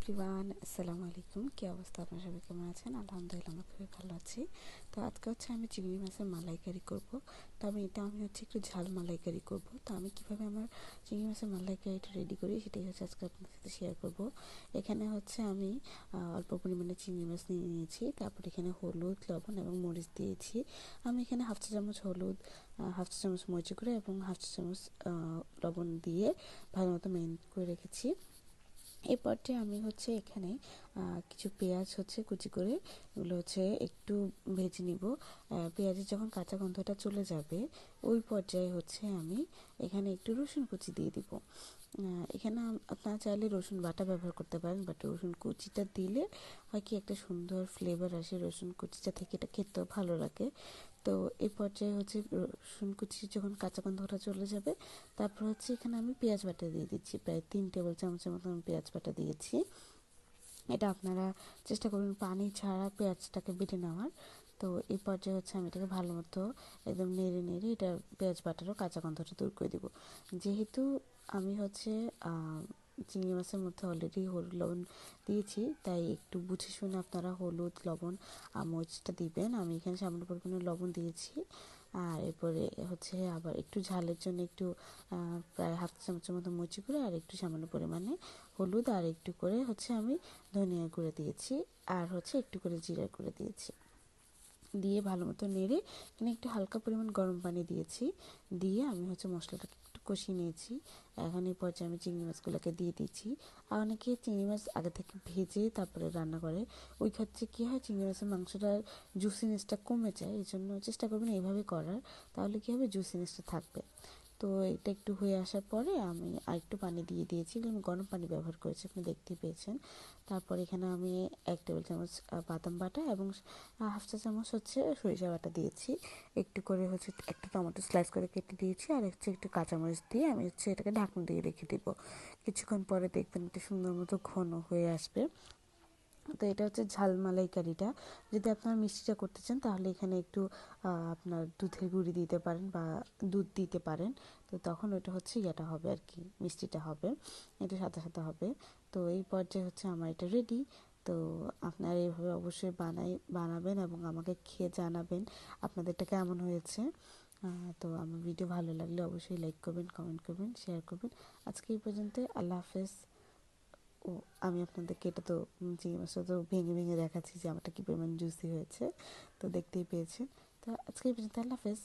Everyone, আসসালামু আলাইকুম। কী অবস্থা? আপনারা সবাই কেমন আছেন? আলহামদুলিল্লাহ আমরা খুবই ভালো আছি। তো আজকে হচ্ছে আমি চিংড়ি মাছের মালাইকারি করব। তো আমি হচ্ছে একটু ঝাল মালাইকারি করব। তো আমি কীভাবে আমার চিংড়ি মাছের মালাইকারিটা রেডি করি সেটাই হচ্ছে আজকে আপনাদের সাথে শেয়ার করব। এখানে হচ্ছে আমি অল্প পরিমাণে চিংড়ি মাছ নিয়ে নিয়েছি। তারপর এখানে হলুদ, লবণ এবং মরিচ দিয়েছি। আমি এখানে হাফ চা চামচ হলুদ, হাফ চা চামচ মরিচ গুঁড়ো এবং হাফ চা চামচ লবণ দিয়ে ভালো মতো মেরিনেট করে রেখেছি। এই পর্যায়ে আমি হচ্ছে এখানে কিছু পেঁয়াজ হচ্ছে কুচি করে এগুলো হচ্ছে একটু ভেজে নিব। পেঁয়াজের যখন কাঁচা গন্ধটা চলে যাবে ওই পর্যায়ে হচ্ছে আমি এখানে একটু রসুন কুচি দিয়ে দিব। এখানে আপনারা চাইলে রসুন বাটা ব্যবহার করতে পারেন, বাট রসুন কুচিটা দিলে হয় কি একটা সুন্দর ফ্লেভার আসে, রসুন কুচিটা থেকে এটা খেতেও ভালো লাগে। তো এই পর্যায়ে হচ্ছে রসুন কুচি যখন কাঁচা গন্ধটা চলে যাবে তারপর হচ্ছে এখানে আমি পেঁয়াজ বাটা দিয়ে দিচ্ছি। প্রায় 3 টেবিল চামচের মতো আমি পেঁয়াজ বাটা দিয়েছি। এটা আপনারা চেষ্টা করবেন পানি ছাড়া পেঁয়াজটাকে বেটে নেওয়ার। তো এই পর্যায়ে হচ্ছে আমি এটাকে ভালো মতো একদম নেড়ে নেড়ে এটা পেঁয়াজ বাটারও কাঁচা গন্ধটা দূর করে দেবো। যেহেতু আমি হচ্ছে চিংড়ি মাছের মধ্যে অলরেডি হলুদ লবণ দিয়েছি, তাই একটু বুঝে শুনে আপনারা হলুদ লবণ আর মরিচটা দিবেন। আমি এখানে সামান্য পরিমাণে লবণ দিয়েছি। আর এরপরে হচ্ছে আবার একটু ঝালের জন্য একটু প্রায় হাফ চামচের মতো মরিচ গুঁড়ো আর একটু সামান্য পরিমাণে হলুদ আর একটু করে হচ্ছে আমি ধনিয়া গুঁড়ো দিয়েছি আর হচ্ছে একটু করে জিরা গুঁড়ো দিয়েছি। দিয়ে ভালো মতো নেড়ে এখানে একটু হালকা পরিমাণ গরম পানি দিয়েছি। দিয়ে আমি হচ্ছে মশলাটাকে একটু কষিয়ে নিয়েছি। এখন এই পর্যায়ে আমি চিংড়ি মাছগুলোকে দিয়ে দিচ্ছি। আর অনেকে চিংড়ি মাছ আগে থেকে ভেজে তারপরে রান্না করে, ওই ক্ষেত্রে কী হয় চিংড়ি মাছের মাংসটার জুসিনেসটা কমে যায়। এই জন্য চেষ্টা করবেন এইভাবে করার, তাহলে কী হবে জুসিনেসটা থাকবে। তো এটা একটু হয়ে আসার পরে আমি আরেকটু পানি দিয়ে দিয়েছি, এগুলো আমি গরম পানি ব্যবহার করেছি, আপনি দেখতেই পেয়েছেন। তারপর এখানে আমি 1 টেবিল চামচ বাদাম বাটা এবং হাফ চা চামচ হচ্ছে সরিষা বাটা দিয়েছি। একটু করে হচ্ছে একটা টমেটো স্লাইস করে কেটে দিয়েছি আর হচ্ছে একটু কাঁচামরিচ দিয়ে আমি হচ্ছে এটাকে ঢাকনা দিয়ে রেখে দিব। কিছুক্ষণ পরে দেখবেন এটা সুন্দর মতো ঘন হয়ে আসবে। তো এটা হচ্ছে ঝাল মালাইকারিটা। যদি আপনারা মিষ্টিটা করতে চান তাহলে এখানে একটু আপনার দুধের গুঁড়ি দিতে পারেন বা দুধ দিতে পারেন। তো তখন ওটা হচ্ছে ইয়েটা হবে আর কি, মিষ্টিটা হবে, এটা সাদা সাদা হবে। তো এই পর্যায়ে হচ্ছে আমার এটা রেডি। তো আপনারা এইভাবে অবশ্যই বানাবেন এবং আমাকে খেয়ে জানাবেন আপনাদেরটা কেমন হয়েছে। তো আমার ভিডিও ভালো লাগলে অবশ্যই লাইক করবেন, কমেন্ট করবেন, শেয়ার করবেন। আজকে এই পর্যন্ত, আল্লাহ হাফেজ। ও আমি আপনাদেরকে এটা তো চিংড়ি মাছটা তো ভেঙে ভেঙে দেখাচ্ছি যে আমারটা কী পরিমাণ জুসি হয়েছে, তো দেখতেই পেয়েছেন। তো আজকে এই পর্যন্ত, আল্লাহ হাফেজ।